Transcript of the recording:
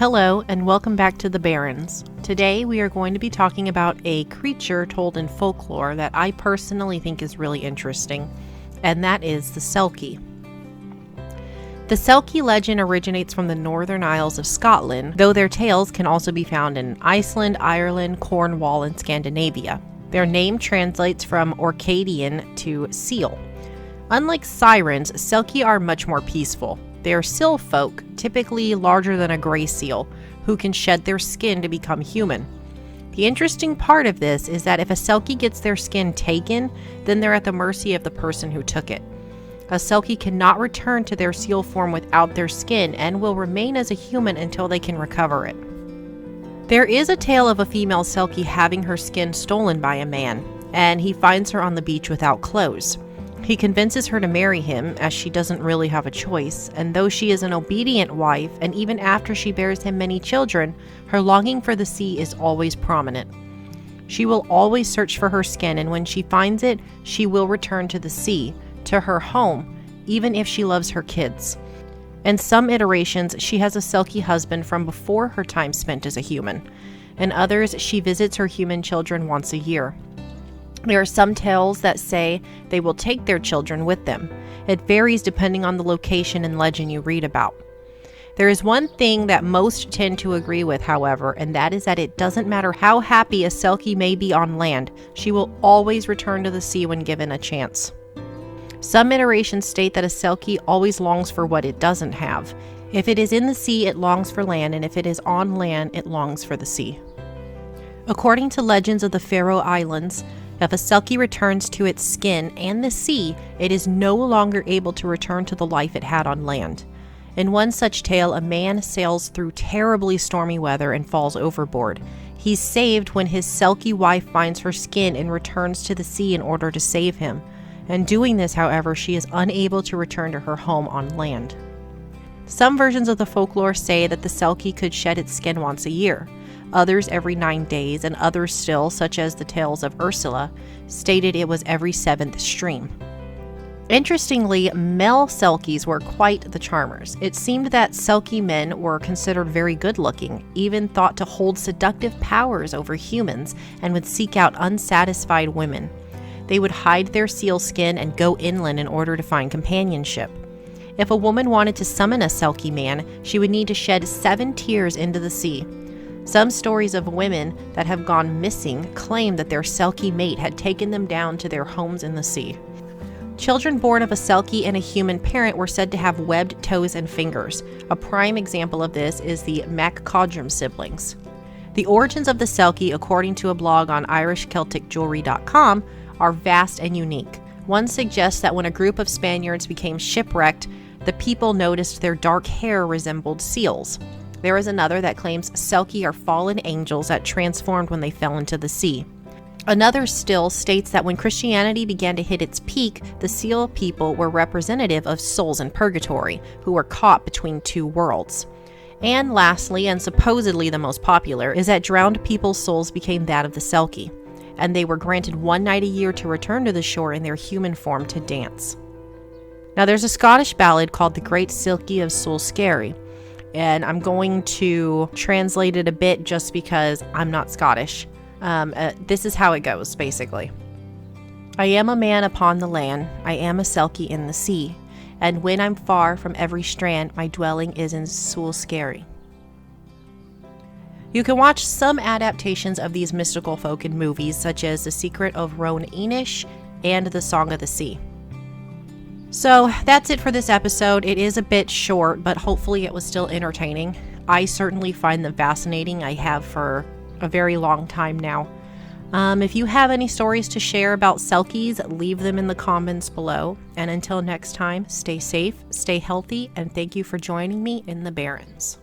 Hello and welcome back to the Barrens. Today we are going to be talking about a creature told in folklore that I personally think is really interesting, and that is the Selkie. The Selkie legend originates from the Northern Isles of Scotland, though their tales can also be found in Iceland, Ireland, Cornwall, and Scandinavia. Their name translates from Orcadian to seal. Unlike sirens, Selkie are much more peaceful. They are seal folk, typically larger than a gray seal, who can shed their skin to become human. The interesting part of this is that if a Selkie gets their skin taken, then they're at the mercy of the person who took it. A Selkie cannot return to their seal form without their skin and will remain as a human until they can recover it. There is a tale of a female Selkie having her skin stolen by a man, and he finds her on the beach without clothes. He convinces her to marry him, as she doesn't really have a choice, and though she is an obedient wife, and even after she bears him many children, her longing for the sea is always prominent. She will always search for her skin, and when she finds it, she will return to the sea, to her home, even if she loves her kids. In some iterations, she has a Selkie husband from before her time spent as a human. In others, she visits her human children once a year. There are some tales that say they will take their children with them. It varies depending on the location and legend you read about. There is one thing that most tend to agree with, however, and that is that it doesn't matter how happy a Selkie may be on land, she will always return to the sea when given a chance. Some iterations state that a Selkie always longs for what it doesn't have. If it is in the sea, it longs for land, and if it is on land, it longs for the sea. According to legends of the Faroe Islands, if a Selkie returns to its skin and the sea, it is no longer able to return to the life it had on land. In one such tale, a man sails through terribly stormy weather and falls overboard. He's saved when his Selkie wife finds her skin and returns to the sea in order to save him. In doing this, however, she is unable to return to her home on land. Some versions of the folklore say that the Selkie could shed its skin once a year. Others every 9 days, and others still, such as the tales of Ursula, stated it was every 7th stream. Interestingly, male Selkies were quite the charmers. It seemed that Selkie men were considered very good-looking, even thought to hold seductive powers over humans, and would seek out unsatisfied women. They would hide their seal skin and go inland in order to find companionship. If a woman wanted to summon a Selkie man, she would need to shed 7 tears into the sea. Some stories of women that have gone missing claim that their Selkie mate had taken them down to their homes in the sea. Children born of a Selkie and a human parent were said to have webbed toes and fingers. A prime example of this is the MacCodrum siblings. The origins of the Selkie, according to a blog on IrishCelticJewelry.com, are vast and unique. One suggests that when a group of Spaniards became shipwrecked, the people noticed their dark hair resembled seals. There is another that claims Selkie are fallen angels that transformed when they fell into the sea. Another still states that when Christianity began to hit its peak, the seal people were representative of souls in purgatory, who were caught between 2 worlds. And lastly, and supposedly the most popular, is that drowned people's souls became that of the Selkie, and they were granted 1 night a year to return to the shore in their human form to dance. Now there's a Scottish ballad called The Great Silky of Silky, and I'm going to translate it a bit just because I'm not Scottish. This is how it goes, basically. I am a man upon the land, I am a Selkie in the sea, and when I'm far from every strand, my dwelling is in Silky. You can watch some adaptations of these mystical folk in movies, such as The Secret of Roan Inish and The Song of the Sea. So that's it for this episode. It is a bit short, but hopefully it was still entertaining. I certainly find them fascinating. I have for a very long time now. If you have any stories to share about Selkies, leave them in the comments below. And until next time, stay safe, stay healthy, and thank you for joining me in the Barrens.